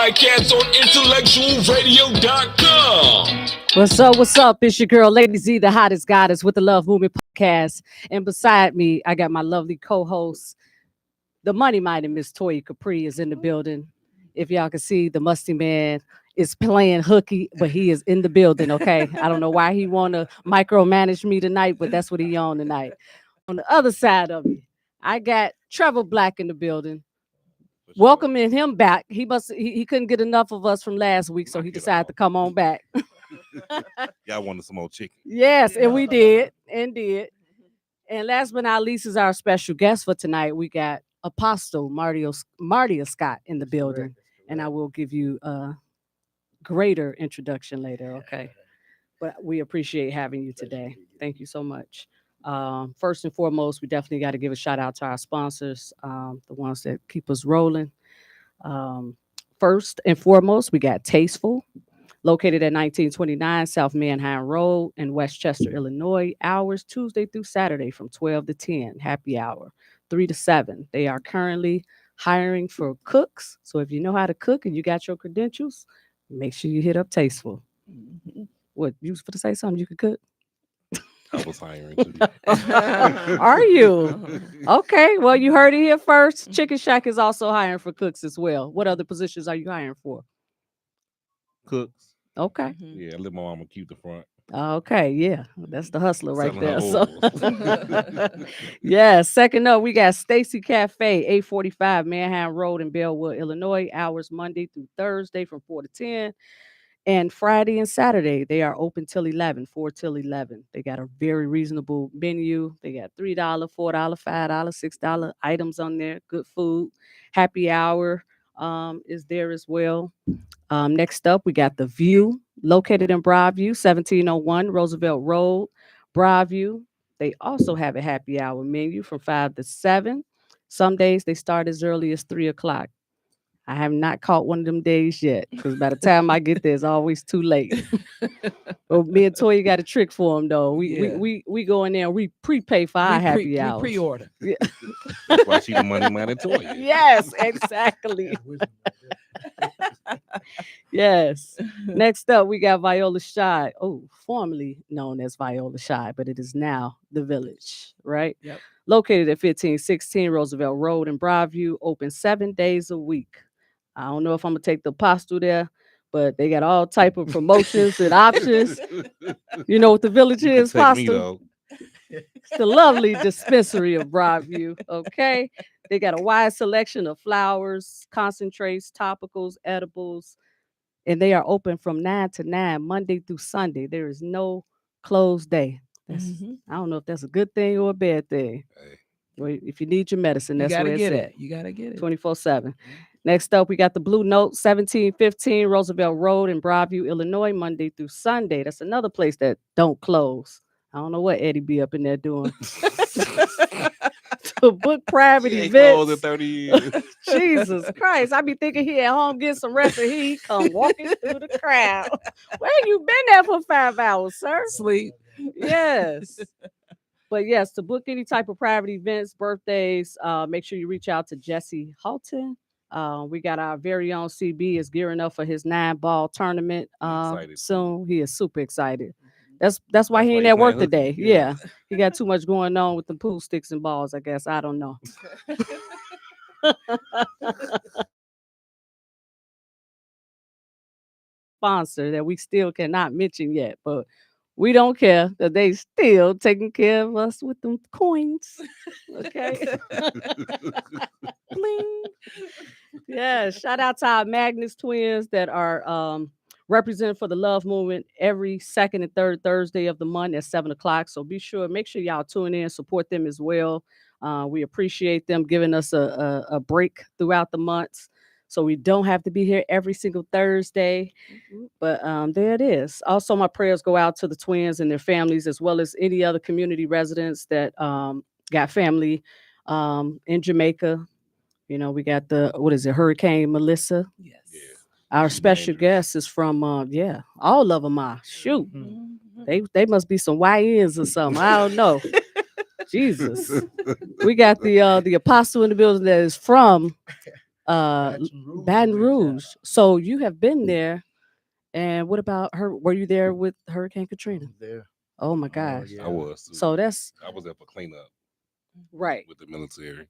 podcast on IntellectualRadio.com. What's up? What's up? It's your girl, Lady Z, the hottest goddess with the Love Movement podcast. And beside me, I got my lovely co-host, the money-minded Miss Toya Capri is in the building. If y'all can see, the musty man is playing hooky, but he is in the building, okay? I don't know why he want to micromanage me tonight, but that's what he on tonight. On the other side of me, I got Trevor Black in the building. Welcoming him back. He couldn't get enough of us from last week, so he decided to come on back. Y'all wanted some more chicken. Yes, and we did. And last but not least is our special guest for tonight. We got Apostle Martia Scott in the building. And I will give you a greater introduction later, okay? But we appreciate having you today. Thank you so much. First and foremost, we definitely got to give a shout out to our sponsors, the ones that keep us rolling. First and foremost, we got Tasteful, located at 1929 South Manheim Road in Westchester, Illinois. Hours Tuesday through Saturday from 12 to 10, happy hour, 3 to 7. They are currently hiring for cooks. So if you know how to cook and you got your credentials, make sure you hit up Tasteful. What, you was going to say something you could cook? I was hiring too. Are you? Okay, well, you heard it here first. Chicken Shack is also hiring for cooks as well. What other positions are you hiring for? Cooks. Okay. Yeah, let my mama keep the front. Okay, yeah. That's the hustler right Selling there. her So yeah, second up, we got Stacy Cafe, 845 Manhattan Road in Bellwood, Illinois. Hours Monday through Thursday from 4 to 10. And Friday and Saturday, they are open till 11, 4 till 11. They got a very reasonable menu. They got $3, $4, $5, $6 items on there. Good food. Happy hour is there as well. Next up, we got The View, located in Broadview, 1701 Roosevelt Road, Broadview. They also have a happy hour menu from 5 to 7. Some days they start as early as 3 o'clock. I have not caught one of them days yet, because by the time I get there, it's always too late. But me and Toya got a trick for them, though. We go in there and we prepay for our happy hours. We pre-order. Yeah. That's why she the money-minded Toya. Yes, exactly. Yes. Next up, we got Viola Shy. Oh, formerly known as Viola Shy, but it is now The Village, right? Yep. Located at 1516 Roosevelt Road in Broadview, open 7 days a week. I don't know if I'm gonna take the apostle there, but they got all type of promotions and options. You know what The Village You is, can take me, apostle? though. It's the lovely dispensary of Broadview. Okay. They got a wide selection of flowers, concentrates, topicals, edibles, and they are open from 9 to 9, Monday through Sunday. There is no closed day. I don't know if that's a good thing or a bad thing. Hey. Well, if you need your medicine, that's where it's at. You gotta get it. 24/7. Next up, we got the Blue Note, 1715 Roosevelt Road in Broadview, Illinois, Monday through Sunday. That's another place that don't close. I don't know what Eddie be up in there doing. To book private She ain't events. closed in 30 years. Jesus Christ. I be thinking he at home getting some rest and he come walking through the crowd. Where you been there for 5 hours, sir? Sleep. Yes. But yes, to book any type of private events, birthdays, make sure you reach out to Jesse Halton. We got our very own CB is gearing up for his 9-ball tournament Excited. soon. He is super excited. That's why That's he why ain't he at work playing today. hooky. Yeah. Yeah. He got too much going on with the pool sticks and balls, I guess. I don't know. Sponsor that we still cannot mention yet, but we don't care that they still taking care of us with them coins. Okay. Bling. Yeah, shout out to our Magnus twins that are represented for the Love Movement every second and third Thursday of the month at 7 o'clock. So make sure y'all tune in, support them as well. We appreciate them giving us a break throughout the months, so we don't have to be here every single Thursday. But there it is. Also, my prayers go out to the twins and their families, as well as any other community residents that got family in Jamaica. You know, we got Hurricane Melissa. Yes. Yeah. Our She's special dangerous. guest is from all of them are. Shoot. Mhm. They must be some YNs or something. I don't know. Jesus. We got the apostle in the building that is from Baton Rouge. So you have been there. And what about her? Were you there with Hurricane Katrina? There. Oh my Oh, gosh. yeah. I was too. So that's I was there for cleanup right. with the military.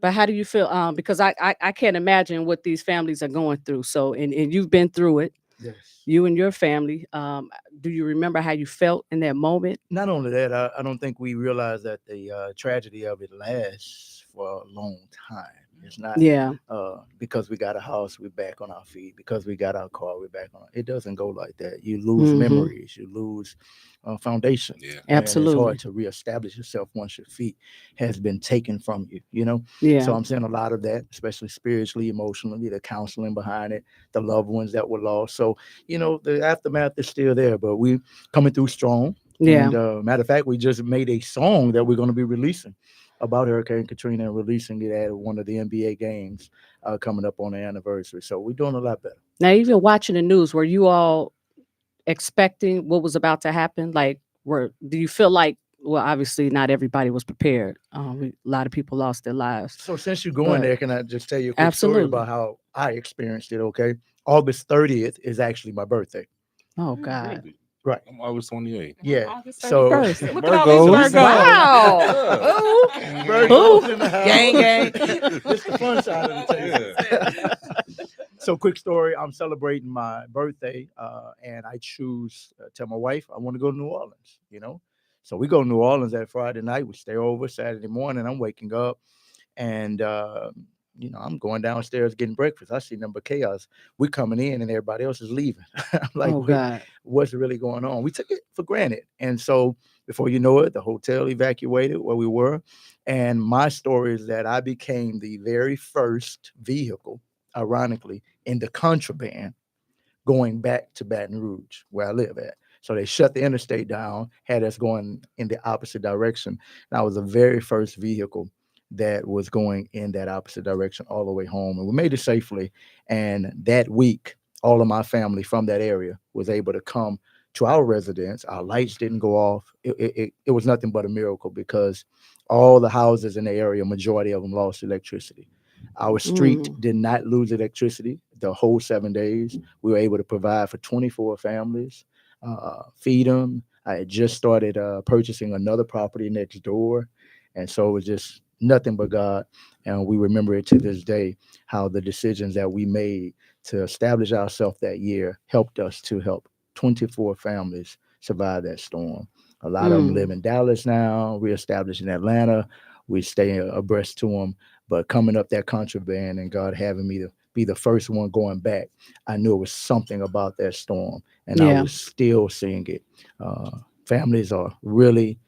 But how do you feel? Because I can't imagine what these families are going through. So and you've been through it, Yes. you and your family. Do you remember how you felt in that moment? Not only that, I don't think we realize that the tragedy of it lasts for a long time. It's not Yeah. because we got a house, we're back on our feet. Because we got our car, we're back on. It doesn't go like that. You lose Hmm. memories, you lose foundation, Yeah. and it's Absolutely. hard to reestablish yourself once your feet has been taken from you. You know, Yeah. so I'm seeing a lot of that, especially spiritually, emotionally, the counseling behind it, the loved ones that were lost. So the aftermath is still there, but we coming through strong. Yeah. And matter of fact, we just made a song that we're going to be releasing about Hurricane Katrina and releasing it at one of the NBA games coming up on the anniversary. So we're doing a lot better. Now, even watching the news, were you all expecting what was about to happen? Like, do you feel like? Well, obviously, not everybody was prepared. A lot of people lost their lives. So since you're going But there, can I just tell you a quick story absolutely. about how I experienced it? Okay, August 30th is actually my birthday. Oh God. Really? Right. I'm always 28. Yeah. August So 31st. Look at all these Virgos. Virgos. Wow. Yeah. Virgos Ooh. in the house. Gang, gang. It's the fun side of the table. So quick story, I'm celebrating my birthday and I choose tell my wife I want to go to New Orleans. So we go to New Orleans that Friday night. We stay over Saturday morning. I'm waking up and I'm going downstairs getting breakfast. I see number chaos. We're coming in and everybody else is leaving. I'm like, Oh wait, God. what's really going on? We took it for granted. And so before you know it, the hotel evacuated where we were. And my story is that I became the very first vehicle, ironically, in the contraband going back to Baton Rouge, where I live at. So they shut the interstate down, had us going in the opposite direction. And I was the very first vehicle that was going in that opposite direction all the way home. And we made it safely. And that week, all of my family from that area was able to come to our residence. Our lights didn't go off. It was nothing but a miracle because all the houses in the area, majority of them lost electricity. Our street Mm. did not lose electricity the whole 7 days. We were able to provide for 24 families, feed them. I had just started purchasing another property next door. And so it was just nothing but God. And we remember it to this day, how the decisions that we made to establish ourselves that year helped us to help 24 families survive that storm. A lot of them live Mm. in Dallas now, reestablished in Atlanta. We stay abreast to them. But coming up that contraband and God having me to be the first one going back, I knew it was something about that storm, and I Yeah. was still seeing it. Families are really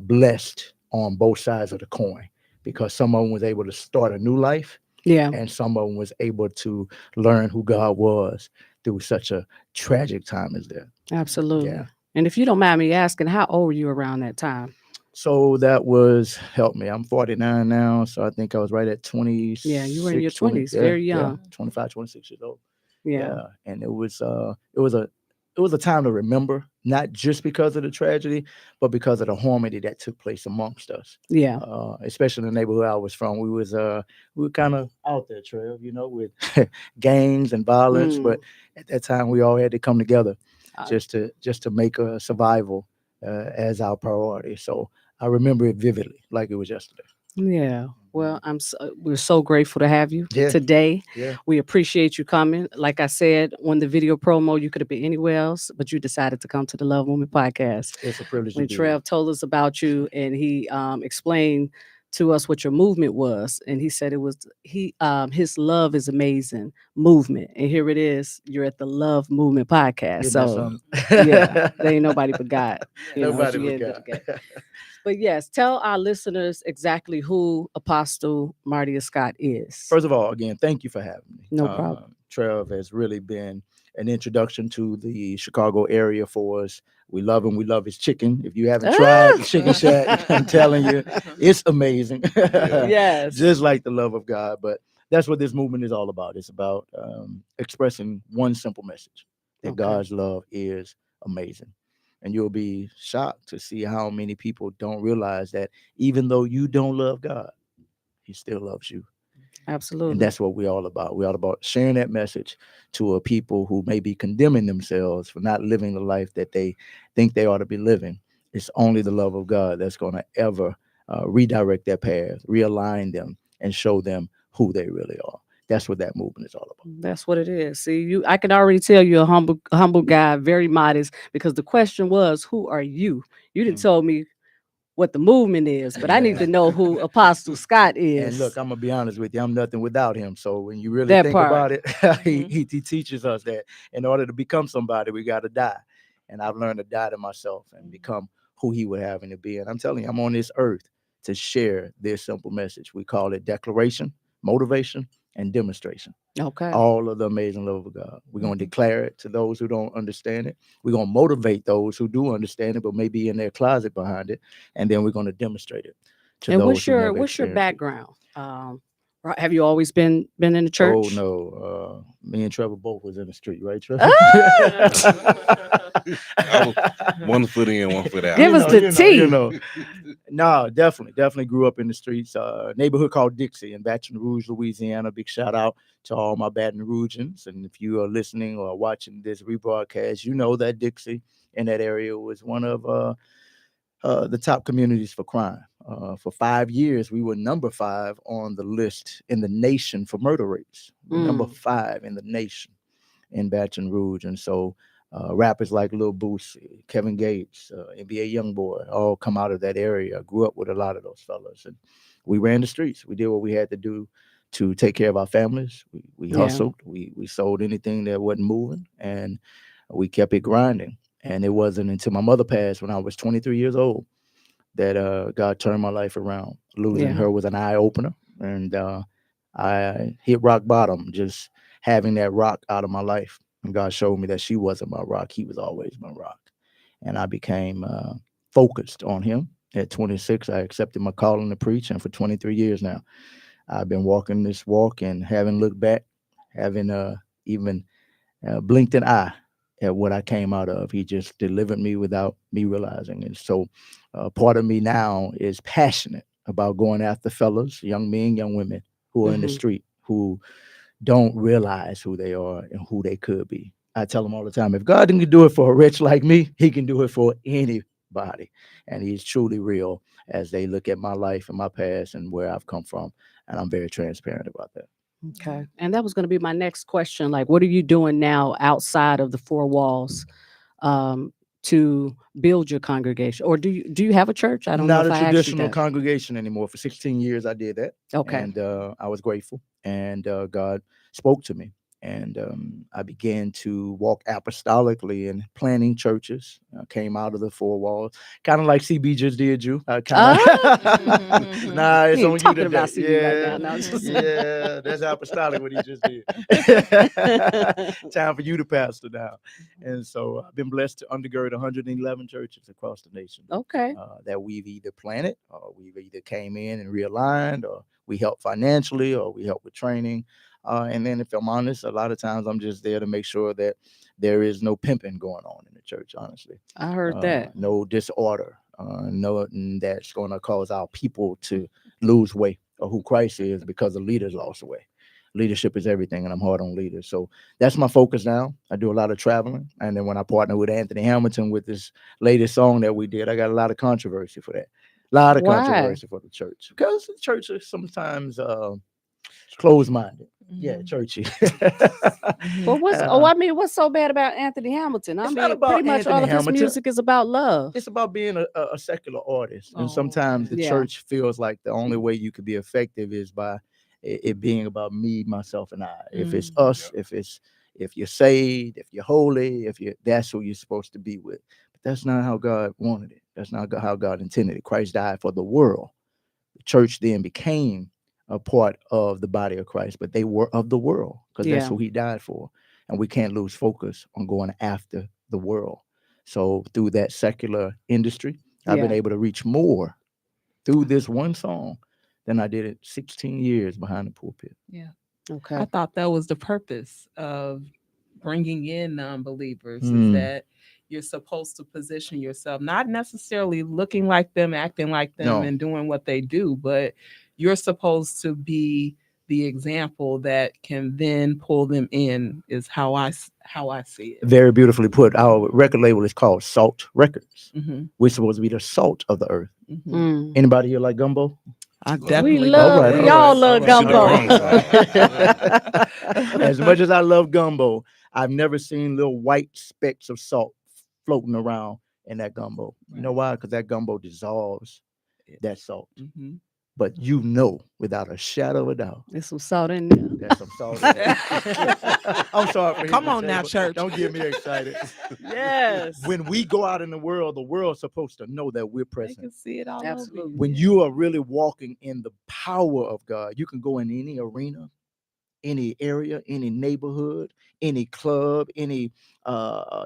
blessed on both sides of the coin because someone was able to start a new life, Yeah. and someone was able to learn who God was through such a tragic time as that. Absolutely. Yeah. And if you don't mind me asking, how old were you around that time? So that was help me. I'm 49 now, so I think I was right at Yeah, you were in your 26, 20. 20s, Yeah, very yeah, young. 25, 26 years old. Yeah. Yeah, and it was a time to remember, not just because of the tragedy, but because of the harmony that took place amongst us. Yeah. Especially in the neighborhood I was from, we were kind of out there, Trev, with gangs and violence. Mm. But at that time, we all had to come together Uh, just to make a survival as our priority. So I remember it vividly, like it was yesterday. Yeah. Well, we're so grateful to have you Yeah, today. yeah. We appreciate you coming. Like I said, on the video promo, you could have been anywhere else, but you decided to come to the Love Woman podcast. It's a privilege to When be here. Trev told us about you and he explained to us what your movement was, and he said it was his love is amazing movement, and here it is. You're at the Love Movement podcast, Isn't that so something? yeah, there ain't nobody but God, at Nobody the but end of God. the day. But yes, tell our listeners exactly who Apostle Martia Scott is. First of all, again, thank you for having me. No problem. Trev has really been an introduction to the Chicago area for us. We love him. We love his chicken. If you haven't tried the Chicken Shack, I'm telling you, it's amazing. Yes. Just like the love of God. But that's what this movement is all about. It's about expressing one simple message that Okay. God's love is amazing. And you'll be shocked to see how many people don't realize that even though you don't love God, he still loves you. And Absolutely. that's what we're all about. We're all about sharing that message to a people who may be condemning themselves for not living the life that they think they ought to be living. It's only the love of God that's going to ever redirect their path, realign them, and show them who they really are. That's what that movement is all about. That's what it is. See, I can already tell you're a humble guy, very modest, because the question was, who are you? You didn't told me what the movement is, but I need to Amen. know who Apostle Scott And look, is. I'm gonna be honest with you. I'm nothing without him. So when you really That think part. about it, he teaches us that in order to become somebody, we got to die. And I've learned to die to myself and become who he would have me to be. And I'm telling you, I'm on this earth to share this simple message. We call it declaration, motivation, and demonstration. Okay. All of the amazing love of God. We're going to declare it to those who don't understand it. We're going to motivate those who do understand it, but maybe in their closet behind it. And then we're going to demonstrate it to And those who never what's your experienced it. background? Have you always been in the church? Oh no, me and Trevor both was in the street, right, Trevor? I was 1 foot in, 1 foot out. Give us the tea. No, definitely grew up in the streets. Neighborhood called Dixie in Baton Rouge, Louisiana. Big shout out to all my Baton Rougeans. And if you are listening or watching this rebroadcast, you know that Dixie in that area was one of the top communities for crime. For 5 years, we were number 5 on the list in the nation for murder rates. We're number 5 in the nation in Baton Rouge. And so rappers like Lil Boosie, Kevin Gates, NBA Youngboy, all come out of that area. I grew up with a lot of those fellas. And we ran the streets. We did what we had to do to take care of our families. We hustled. We sold anything that wasn't moving. And we kept it grinding. And it wasn't until my mother passed when I was 23 years old that God turned my life around. Losing her was an eye opener, and I hit rock bottom, just having that rock out of my life. And God showed me that she wasn't my rock; He was always my rock. And I became focused on Him. At 26, I accepted my calling to preach, and for 23 years now, I've been walking this walk and haven't looked back, haven't even blinked an eye at what I came out of. He just delivered me without me realizing it. So part of me now is passionate about going after fellas, young men, young women who are in the street, who don't realize who they are and who they could be. I tell them all the time, if God can do it for a wretch like me, He can do it for anybody. And He's truly real as they look at my life and my past and where I've come from. And I'm very transparent about that. Okay. And that was going to be my next question. Like, what are you doing now outside of the 4 walls to build your congregation? Or do you have a church? I don't know Not if a I asked you traditional that. congregation anymore. For 16 years, I did that. Okay. And I was grateful. And God spoke to me. And I began to walk apostolically in planning churches. Came out of the 4 walls, kind of like CB just did you. I kind of nah, it's He on ain't you talking today. about CB right now. No, Yeah, that's apostolic what he just did. Time for you to pastor now. And so I've been blessed to undergird 111 churches across the nation. Okay. That we've either planted or we've either came in and realigned, or we help financially, or we help with training. And then if I'm honest, a lot of times I'm just there to make sure that there is no pimping going on in the church, honestly. I heard that. No disorder, nothing that's going to cause our people to lose weight or who Christ is because the leaders lost weight. Leadership is everything, and I'm hard on leaders. So that's my focus now. I do a lot of traveling. And then when I partner with Anthony Hamilton with this latest song that we did, I got a lot of controversy for that. A lot of controversy for the church. Because the church is sometimes closed-minded. Yeah, churchy. But what's so bad about Anthony Hamilton? I It's mean, not about pretty much Anthony all of his Hamilton. music is about love. It's about being a secular artist. And Oh, sometimes the Yeah. church feels like the only way you could be effective is by it being about me, myself, and I. If it's us, if you're saved, if you're holy, that's who you're supposed to be with. But that's not how God wanted it. That's not how God intended it. Christ died for the world. The church then became a part of the body of Christ, but they were of the world because that's who He died for. And we can't lose focus on going after the world. So through that secular industry, I've been able to reach more through this one song than I did it 16 years behind the pulpit. yeah. Okay. I thought that was the purpose of bringing in non-believers is Mm. that you're supposed to position yourself, not necessarily looking like them, acting like them, No. and doing what they do, but you're supposed to be the example that can then pull them in is how I see it. Very beautifully put. Our record label is called Salt Records. Mhm, We're supposed to be the salt of the earth. mhm. Mm. Anybody here like gumbo? I We definitely love, All right, we all love Should've gumbo. brung As much as I love gumbo, I've never seen little white specks of salt floating around in that gumbo. You know why? Because that gumbo dissolves that salt. Mhm. But you know, without a shadow of a doubt, There's some salt in there. there's some salt in there. I'm sorry for Come hitting the on now, table. church. Don't get me excited. Yes. When we go out in the world's supposed to know that we're They present. can see it all Absolutely. over you. When you are really walking in the power of God, you can go in any arena, any area, any neighborhood, any club, any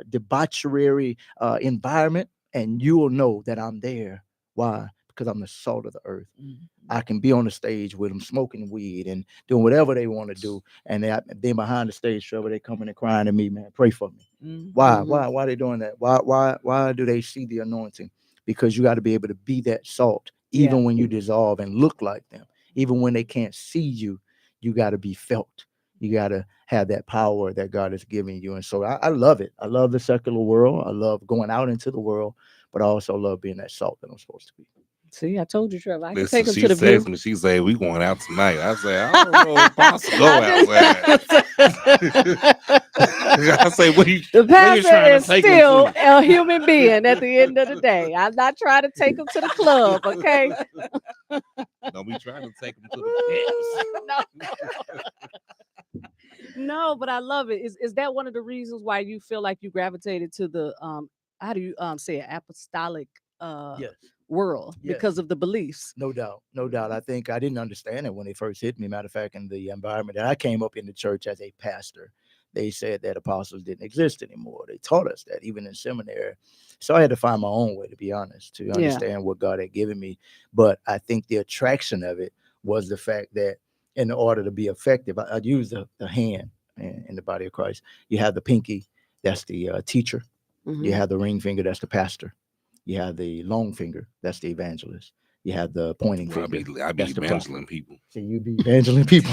debauchery environment, and you will know that I'm there. Why? Because I'm the salt of the earth. Mhm. I can be on the stage with them smoking weed and doing whatever they want to do. And then behind the stage, Trevor, they coming and crying to me, man, pray for me. Mhm. Why? Mhm. Why are they doing that? Why do they see the anointing? Because you got to be able to be that salt, even when you dissolve and look like them. Even when they can't see you, you got to be felt. You got to have that power that God is giving you. And so I love it. I love the secular world. I love going out into the world, but I also love being that salt that I'm supposed to be. See, I told you, Trevor. I can Listen, take him she to the says view. me, she say we going out tonight. I say, I don't know if Pastor go outside. I say, The where you pastor trying to is take him still to? a human being at the end of the day. I'm not trying to take him to the club, okay? Don't be trying to take him to the No, but I love it. Is that one of the reasons why you feel like you gravitated to the how do you say it, apostolic Yes. world Yes. because of the beliefs? No doubt. No doubt. I think I didn't understand it when it first hit me. Matter of fact, in the environment that I came up in the church as a pastor, they said that apostles didn't exist anymore. They taught us that even in seminary. So I had to find my own way, to be honest, to Yeah. understand what God had given me. But I think the attraction of it was the fact that in order to be effective, I'd use the hand in the body of Christ. You have the pinky, that's the teacher. You Mhm. have the ring finger, that's the pastor. You have the long finger, that's the evangelist. You have the pointing Well, finger. I be That's the prophet. evangeling people. So you be evangeling people,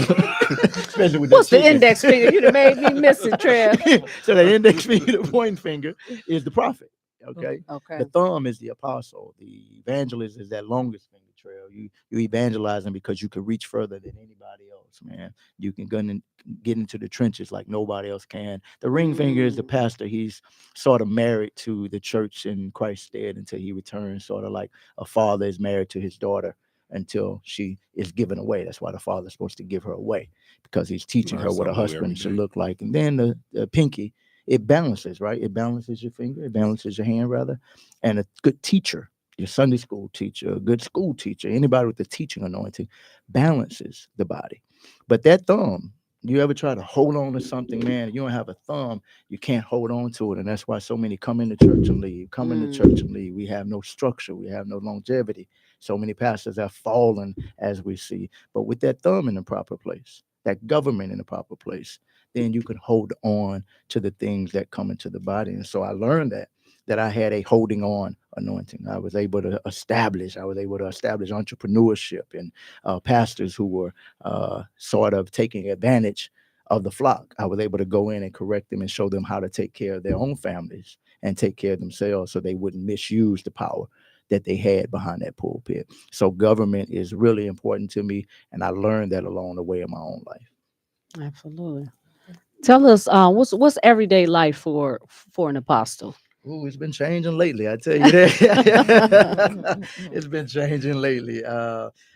especially with What's that the chicken. index finger? You done made me miss it, Trev. So the index finger, the pointing finger, is the prophet. Okay. Okay. The thumb is the apostle. The evangelist is that longest finger trail. You evangelizing because you can reach further than anybody else, man. You can get into the trenches like nobody else can. The ring finger is the pastor. He's sort of married to the church in Christ's stead until he returns, sort of like a father is married to his daughter until she is given away. That's why the father's supposed to give her away, because he's teaching Learn her what a something new every husband should day. look like. And then the pinky, it balances, right? It balances your finger, it balances your hand, rather. And a good teacher, your Sunday school teacher, a good school teacher, anybody with the teaching anointing, balances the body. But that thumb, you ever try to hold on to something, man? You don't have a thumb, you can't hold on to it. And that's why so many come into church and leave, We have no structure, we have no longevity. So many pastors have fallen, as we see. But with that thumb in the proper place, that government in the proper place, then you can hold on to the things that come into the body. And so I learned that I had a holding on anointing. I was able to establish entrepreneurship and pastors who were sort of taking advantage of the flock. I was able to go in and correct them and show them how to take care of their own families and take care of themselves so they wouldn't misuse the power that they had behind that pulpit. So government is really important to me, and I learned that along the way in my own life. Absolutely. Tell us what's everyday life for an apostle. Ooh, it's been changing lately, I tell you that. It's been changing lately.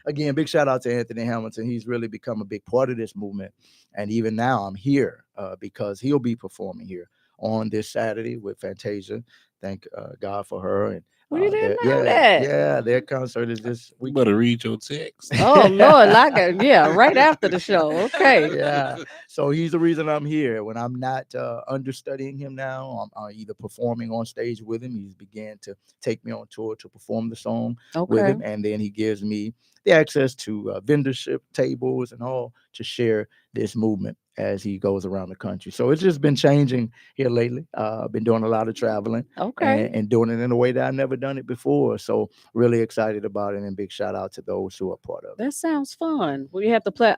Again, big shout out to Anthony Hamilton. He's really become a big part of this movement. And even now I'm here because he'll be performing here on this Saturday with Fantasia. Thank God for her. And We didn't know that. their concert is this You week. better read your text. Oh Lord, right after the show. Okay. Yeah. So he's the reason I'm here. When I'm not understudying him now, I'm either performing on stage with him. He's began to take me on tour to perform the song with Okay. him. And then he gives me the access to vendorship tables and all to share this movement as he goes around the country. So it's just been changing here lately. I've been doing a lot of traveling Okay. and doing it in a way that I've never done it before. So really excited about it, and big shout out to those who are part of it. That sounds fun. We have to play.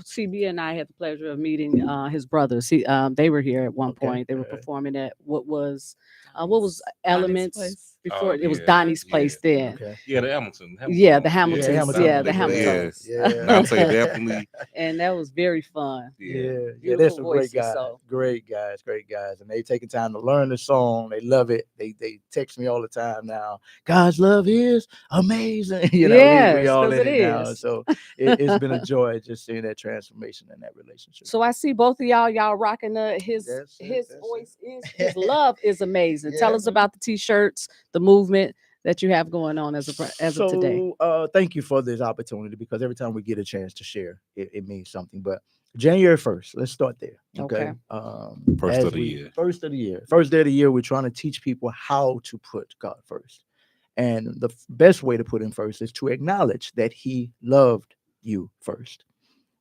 CB and I had the pleasure of meeting his brothers. They were here at one Okay. point. They were All right. performing at what was Donnie's Elements Place. before. Oh, It was yeah, Donnie's place yeah. then. Okay. Yeah, the Hamilton. Yeah, the Hamilton. Hamiltons. Hamilton. Yeah, the Yeah, Hamiltons. yeah. Nante definitely. And that was very fun. Yeah. Yeah, Beautiful there's some voices, great guys, so. great guys, and they taking time to learn the song. They love it. They text me all the time now. God's love is amazing. We Yes, all 'cause in it it now. is. So it's been a joy just seeing that transformation in that relationship. So I see both of y'all rocking his That's it, his that's voice it. is his love is amazing. Tell Yeah. us about the t-shirts, the movement that you have going on as of today. Thank you for this opportunity because every time we get a chance to share, it means something. But January 1st, let's start there. Okay. Okay. First of the year. First of the year. First day of the year, we're trying to teach people how to put God first. And the best way to put him first is to acknowledge that he loved you first.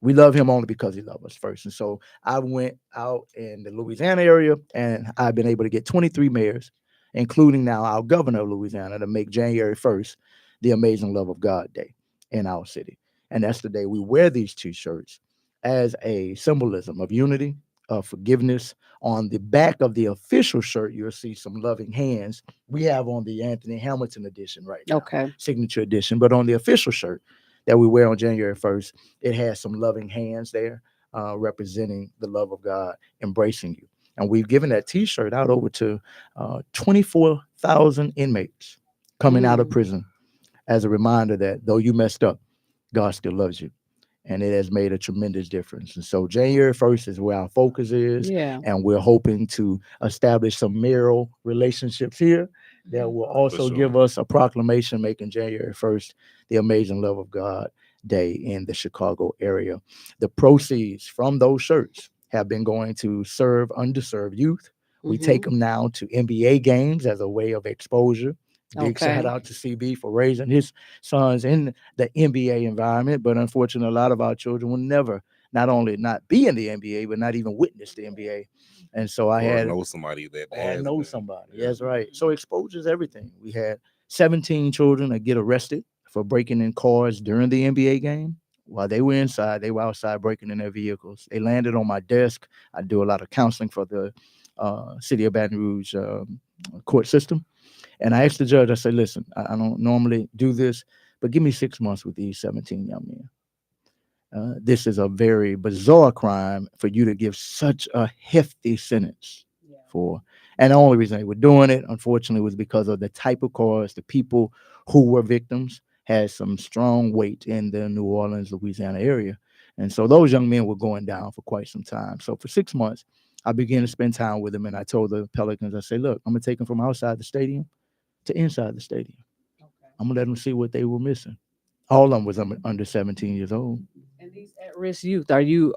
We love him only because he loved us first. And so I went out in the Louisiana area and I've been able to get 23 mayors, including now our governor of Louisiana, to make January 1st the Amazing Love of God Day in our city. And that's the day we wear these t-shirts as a symbolism of unity, of forgiveness. On the back of the official shirt, you'll see some loving hands. We have on the Anthony Hamilton edition right now, Okay. signature edition. But on the official shirt that we wear on January 1st, it has some loving hands there representing the love of God, embracing you. And we've given that t-shirt out over to 24,000 inmates coming out of prison as a reminder that though you messed up, God still loves you. And it has made a tremendous difference. And so January 1st is where our focus is. Yeah. And we're hoping to establish some mayoral relationships here that will also sure. give us a proclamation making January 1st the Amazing Love of God Day in the Chicago area. The proceeds from those shirts have been going to serve underserved youth. We take them now to NBA games as a way of exposure. Big Okay. shout out to CB for raising his sons in the NBA environment. But unfortunately, a lot of our children will never not only not be in the NBA, but not even witness the NBA. And so I Or had know somebody that or has know been. somebody. Yeah. That's right. So exposure is everything. We had 17 children that get arrested for breaking in cars during the NBA game. While they were inside, they were outside breaking in their vehicles. They landed on my desk. I do a lot of counseling for the city of Baton Rouge court system. And I asked the judge, I said, listen, I don't normally do this, but give me 6 months with these 17 young men. This is a very bizarre crime for you to give such a hefty sentence for. And the only reason they were doing it, unfortunately, was because of the type of cars, the people who were victims had some strong weight in the New Orleans, Louisiana area. And so those young men were going down for quite some time. So for 6 months, I began to spend time with them. And I told the Pelicans, I said, look, I'm going to take them from outside the stadium to inside the stadium. I'm gonna let them see what they were missing. All of them was under 17 years old. And these at-risk youth, are you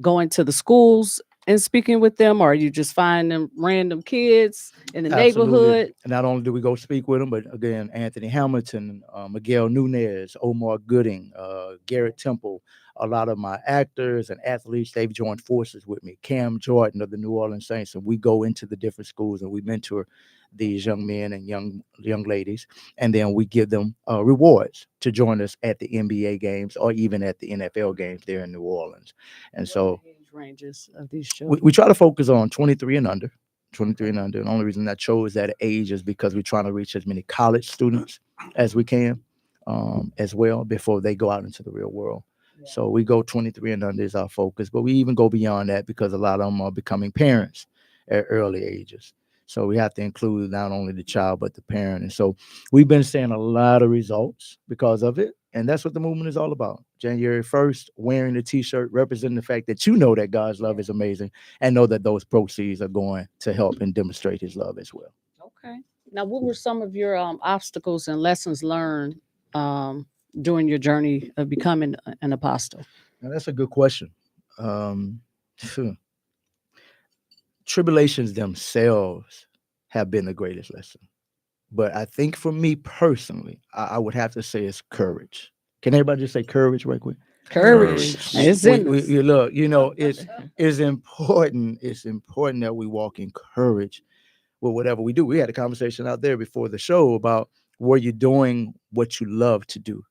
going to the schools and speaking with them, or are you just finding random kids in the neighborhood? And not only do we go speak with them, but again, Anthony Hamilton, Miguel Nunez, Omar Gooding, Garrett Temple, a lot of my actors and athletes, they've joined forces with me. Cam Jordan of the New Orleans Saints, and we go into the different schools and we mentor these young men and young ladies, and then we give them rewards to join us at the NBA games or even at the NFL games there in New Orleans. And so age ranges of these children. we try to focus on 23 and under. 23 and under. And the only reason I chose that age is because we're trying to reach as many college students as we can as well before they go out into the real world. So we go 23 and under is our focus, but we even go beyond that because a lot of them are becoming parents at early ages. So we have to include not only the child, but the parent. And so we've been seeing a lot of results because of it. And that's what the movement is all about. January 1st, wearing the t-shirt, representing the fact that you know that God's love is amazing and know that those proceeds are going to help and demonstrate his love as well. Okay. Now, what were some of your obstacles and lessons learned during your journey of becoming an apostle? Now, that's a good question. Tribulations themselves have been the greatest lesson. But I think for me personally, I would have to say it's courage. Can everybody just say courage right quick? Courage. It's in us. You look, it's important. It's important that we walk in courage with whatever we do. We had a conversation out there before the show about were you doing what you love to do?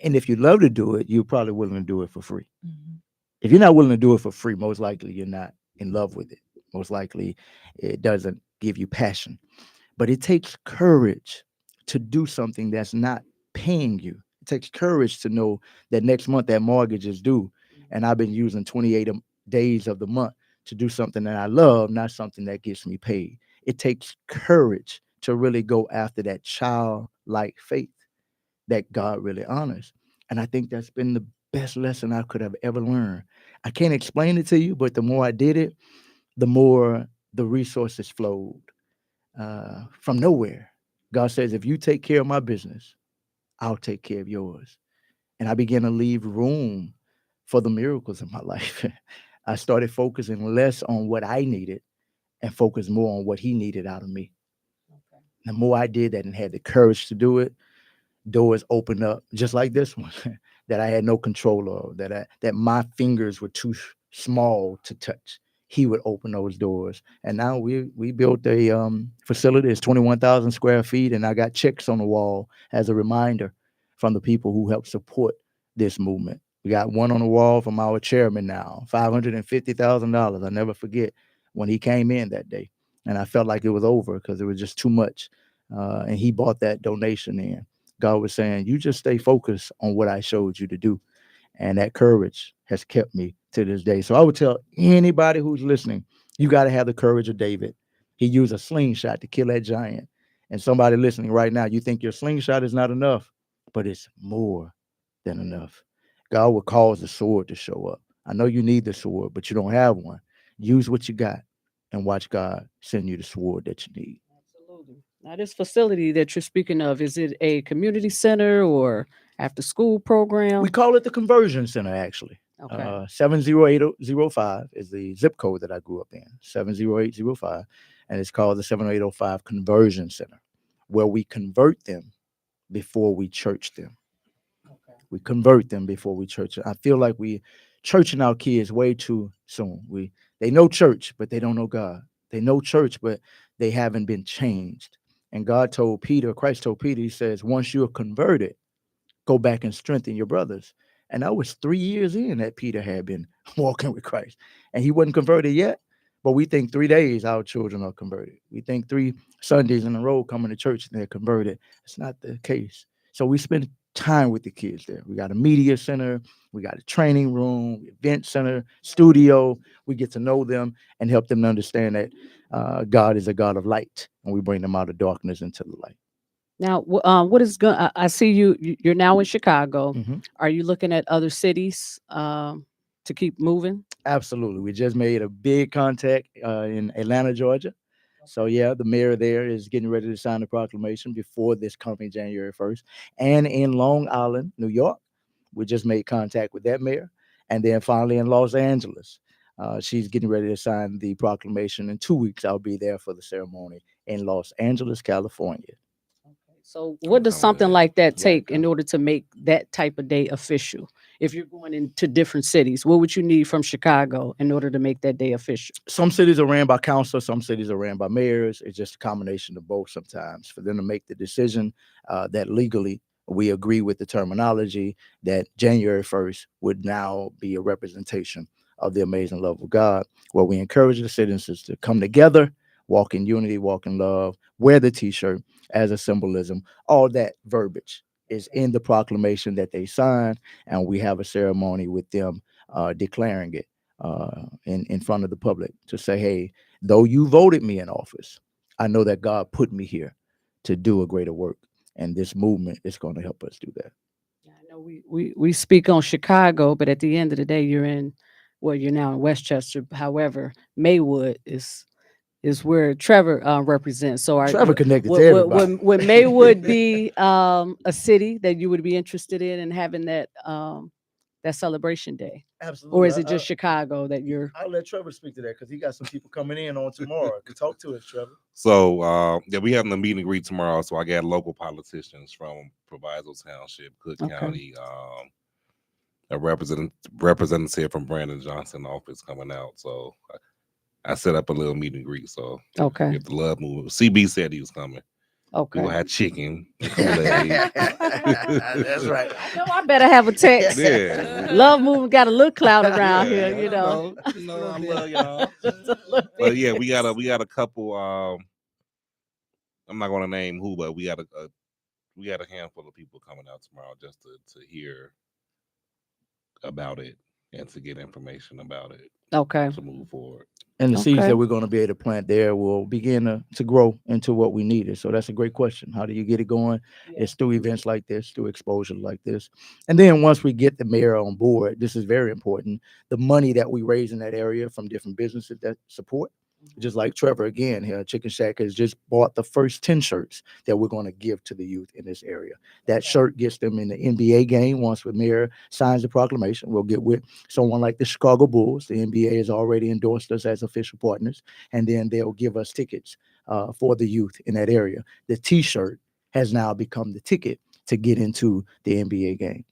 And if you love to do it, you're probably willing to do it for free. Mhm. If you're not willing to do it for free, most likely you're not in love with it. Most likely it doesn't give you passion. But it takes courage to do something that's not paying you. It takes courage to know that next month that mortgage is due. And I've been using 28 days of the month to do something that I love, not something that gets me paid. It takes courage to really go after that childlike faith that God really honors. And I think that's been the best lesson I could have ever learned. I can't explain it to you, but the more I did it, the more the resources flowed from nowhere. God says, if you take care of my business, I'll take care of yours. And I began to leave room for the miracles in my life. I started focusing less on what I needed and focus more on what he needed out of me. Okay. The more I did that and had the courage to do it, doors opened up just like this one that I had no control of, that my fingers were too small to touch. He would open those doors. And now we built a facility. It's 21,000 square feet, and I got checks on the wall as a reminder from the people who help support this movement. We got one on the wall from our chairman now, $550,000. I never forget when he came in that day, and I felt like it was over because it was just too much. And he bought that donation in. God was saying, you just stay focused on what I showed you to do. And that courage has kept me to this day. So I would tell anybody who's listening, you got to have the courage of David. He used a slingshot to kill that giant. And somebody listening right now, you think your slingshot is not enough, but it's more than enough. God will cause the sword to show up. I know you need the sword, but you don't have one. Use what you got and watch God send you the sword that you need. Absolutely. Now, this facility that you're speaking of, is it a community center or after school program? We call it the Conversion Center, actually. Okay. 70805 is the zip code that I grew up in, 70805. And it's called the 70805 Conversion Center, where we convert them before we church them. Okay. We convert them before we church them. I feel like we churching our kids way too soon. They know church, but they don't know God. They know church, but they haven't been changed. And God told Peter, Christ told Peter, he says, once you're converted, go back and strengthen your brothers. And that was 3 years in that Peter had been walking with Christ. And he wasn't converted yet. But we think 3 days our children are converted. We think 3 Sundays in a row coming to church and they're converted. It's not the case. So we spend time with the kids there. We got a media center. We got a training room, event center, studio. We get to know them and help them understand that God is a God of light. And we bring them out of darkness into the light. Now, what is going? I see you're now in Chicago. Mhm. Are you looking at other cities to keep moving? Absolutely. We just made a big contact in Atlanta, Georgia. So, yeah, the mayor there is getting ready to sign the proclamation before this coming January 1st. And in Long Island, New York, we just made contact with that mayor. And then finally in Los Angeles, she's getting ready to sign the proclamation. In 2 weeks, I'll be there for the ceremony in Los Angeles, California. Okay. So, what does coming to something that. like that Yeah, take in go. order to make that type of day official? If you're going into different cities, what would you need from Chicago in order to make that day official? Some cities are ran by council, some cities are ran by mayors. It's just a combination of both sometimes for them to make the decision that legally we agree with the terminology that January 1st would now be a representation of the amazing love of God, where we encourage the citizens to come together, walk in unity, walk in love, wear the t-shirt as a symbolism. All that verbiage is in the proclamation that they sign, and we have a ceremony with them declaring it in front of the public to say, hey, though you voted me in office, I know that God put me here to do a greater work. And this movement is going to help us do that. I know we speak on Chicago, but at the end of the day, you're now in Westchester. However, Maywood is where Trevor represents. So, Trevor connected to everybody. would Maywood be a city that you would be interested in and having that that celebration day, Absolutely. or is it just Chicago that you're? I'll let Trevor speak to that because he got some people coming in on tomorrow. Talk to us, Trevor. So yeah, we having a meet and greet tomorrow. So I got local politicians from Proviso Township, Cook Okay. County, a representative from Brandon Johnson office coming out. So I set up a little meet and greet. So Okay. if the love movement, CB said he was coming. Okay. We'll have chicken. That's right. I know I better have a text. Yeah. Love movement got a little cloud around Yeah, here, you know. I love y'all. Just a little But yeah, bit. we got a couple. I'm not gonna name who, but we got a handful of people coming out tomorrow just to hear about it and to get information about it Okay. to move forward. And the seeds Okay. that we're going to be able to plant there will begin to grow into what we needed. So that's a great question. How do you get it going? It's through events like this, through exposure like this. And then once we get the mayor on board, this is very important. The money that we raise in that area from different businesses that support, just like Trevor again here, Chicken Shack has just bought the first 10 shirts that we're going to give to the youth in this area. That shirt gets them in the NBA game. Once the mayor signs the proclamation, we'll get with someone like the Chicago Bulls. The NBA has already endorsed us as official partners, and then they'll give us tickets for the youth in that area. The T-shirt has now become the ticket to get into the NBA game.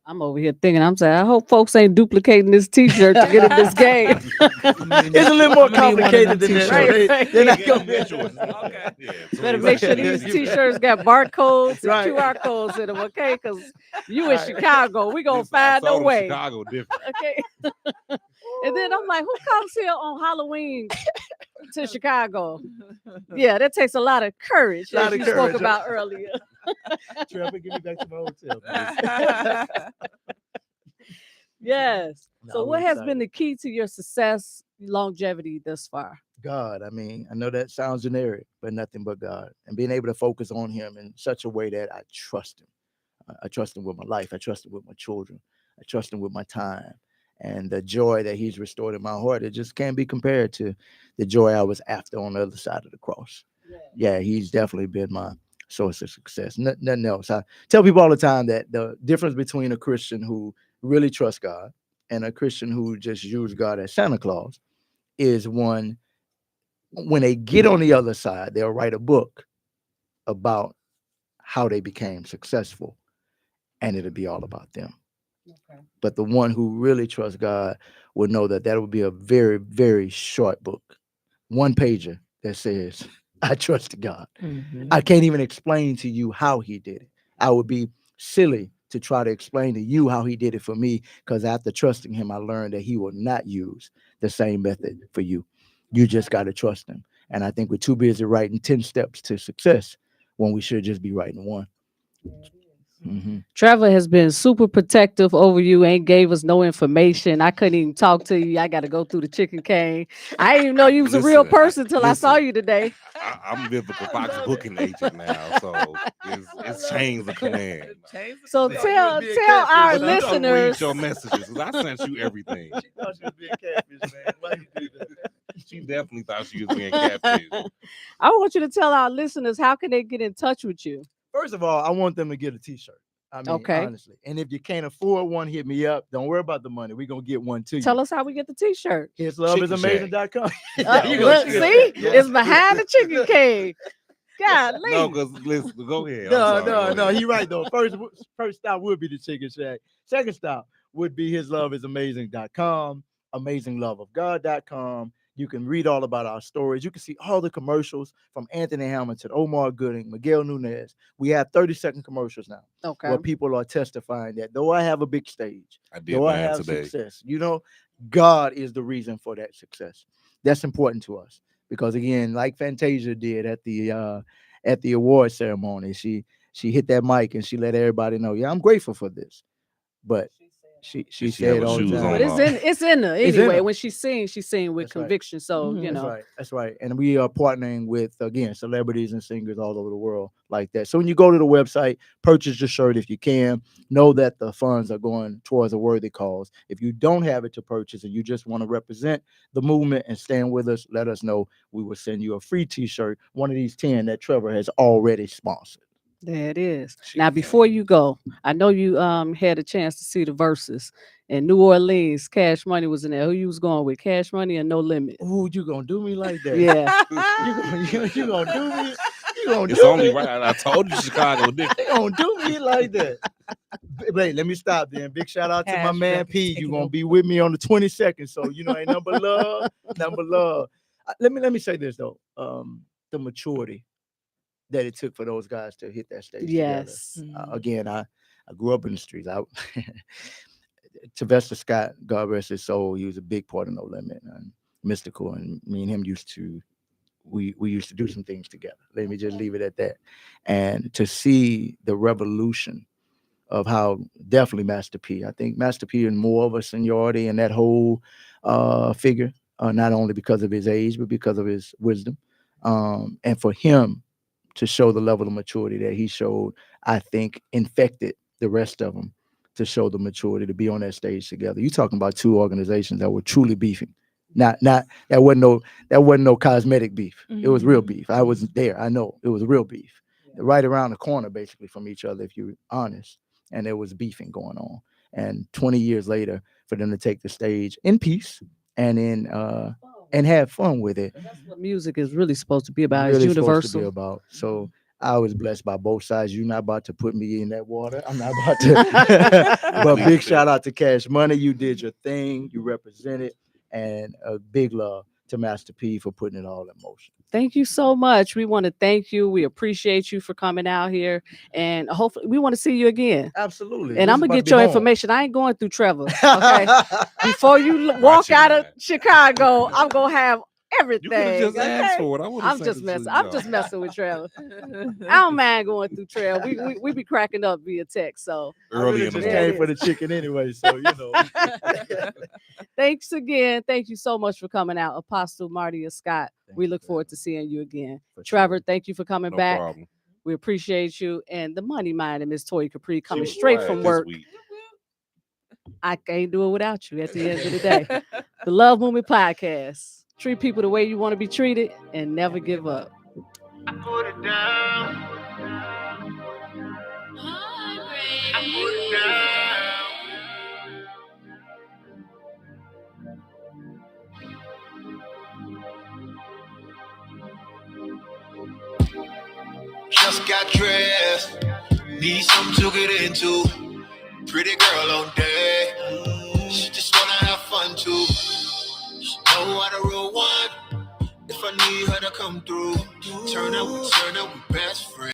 I'm over here thinking, I'm saying, I hope folks ain't duplicating this T-shirt to get in this game. It's a little more complicated than that. Right, right. They're not gonna be Okay. Yeah, Better make sure these T-shirts got barcodes and Right. QR codes in them, okay? Because you in Chicago, we gonna find a way. Chicago different. Okay. And then I'm like, who comes here on Halloween to Chicago? Yeah, that takes a lot of courage, Lot as of you courage. spoke about earlier. Trevor, give me back to my hotel. Yes. No, So we're what has excited. been the key to your success, longevity thus far? God, I mean, I know that sounds generic, but nothing but God. And being able to focus on him in such a way that I trust him. I trust him with my life. I trust him with my children. I trust him with my time. And the joy that he's restored in my heart, it just can't be compared to the joy I was after on the other side of the cross. Yeah, he's definitely been my source of success. Nothing else. I tell people all the time that the difference between a Christian who really trusts God and a Christian who just uses God as Santa Claus is one, when they get on the other side, they'll write a book about how they became successful, and it'll be all about them. But the one who really trusts God will know that that will be a very, very short book, one pager that says, I trust God. I can't even explain to you how he did it. I would be silly to try to explain to you how he did it for me, because after trusting him, I learned that he will not use the same method for you. You just got to trust him. And I think we're too busy writing 10 steps to success when we should just be writing one. Trevor has been super protective over you, ain't gave us no information. I couldn't even talk to you. I got to go through the chicken cane. I didn't even know you was a real person till I saw you today. I'm Biblical Fox booking agent now, so it's changed the command. So tell our But you don't read listeners. your messages, 'cause I sent you everything. She thought she was being catfish, man. Why you do that? She definitely thought she was being catfished. I want you to tell our listeners, how can they get in touch with you? First of all, I want them to get a T-shirt. I mean, Okay. honestly. And if you can't afford one, hit me up. Don't worry about the money. We're going to get one to you. Tell us how we get the T-shirt. HisLoveIsAmazing.com. See, it's behind the chicken cave. God, No, because listen, go ahead. I'm No, sorry, go no, ahead. he's right, though. First stop would be the Chicken Shack. Second stop would be HisLoveIsAmazing.com, AmazingLoveOfGod.com. You can read all about our stories. You can see all the commercials from Anthony Hamilton, Omar Gooding, Miguel Nunez. We have 30-second commercials now Okay. where people are testifying that though I have a big stage, I did though I mine have today. success, God is the reason for that success. That's important to us because, again, like Fantasia did at the award ceremony, she hit that mic and she let everybody know, yeah, I'm grateful for this. But she She said have her all the shoes time. on. But it's in her It's in anyway. her. When she sings with That's right. conviction. So, you know. That's right. And we are partnering with, again, celebrities and singers all over the world like that. So when you go to the website, purchase your shirt if you can. Know that the funds are going towards a worthy cause. If you don't have it to purchase and you just want to represent the movement and stand with us, let us know. We will send you a free T-shirt, one of these 10 that Trevor has already sponsored. There it is. Now, before you go, I know you had a chance to see the verses in New Orleans. Cash Money was in there. Who you was going with? Cash Money or No Limit? Ooh, you gonna do me like that? Yeah. You gonna do me? You gonna It's do only me? right. I told you Chicago different. They gonna do me like that. Wait, let me stop then. Big shout out to my man P. You gonna be with me on the 22nd. So ain't number love, number love. Let me say this though. The maturity that it took for those guys to hit that stage Yes. together. Again, I grew up in the streets. Sylvester Scott, God rest his soul, he was a big part of No Limit and Mystical, and me and him we used to do some things together. Let me just leave it at that. And to see the revolution of how definitely Master P. I think Master P is more of a seniority in that whole figure, not only because of his age, but because of his wisdom. And for him to show the level of maturity that he showed, I think infected the rest of them to show the maturity to be on that stage together. You're talking about two organizations that were truly beefing. Not that wasn't no cosmetic beef. It was real beef. I wasn't there. I know it was real beef. Right around the corner, basically, from each other, if you're honest. And there was beefing going on. And 20 years later, for them to take the stage in peace and have fun with it. That's what music is really supposed to be about. Really It's universal. supposed to be about. So I was blessed by both sides. You're not about to put me in that water. I'm not about to. But big shout out to Cash Money. You did your thing. You represented. And a big love to Master P for putting it all in motion. Thank you so much. We want to thank you. We appreciate you for coming out here. And hopefully we want to see you again. Absolutely. And I'm going to get your information. I ain't going through Trevor. Okay. Before you walk out of Chicago, I'm going to have everything. You could have just asked for it. I'm just messing with Trevor. I don't mind going through Trail. We be cracking up via text. So early in the just came for the chicken anyway. So Thanks again. Thank you so much for coming out, Apostle Marty Scott. We look forward to seeing you again. Trevor, thank you for coming back. Problem. We appreciate you. And the money mind and Miss Toya Capri coming straight from work. I can't do it without you at the end of the day. The Love Movement Podcast. Treat people the way you want to be treated and never give up. I put it down. I put it down. Just got dressed. Need something to get into. Pretty girl on day. She just wanna have fun too. She know how to roll one. If I need her to come through, turn up, we best friends.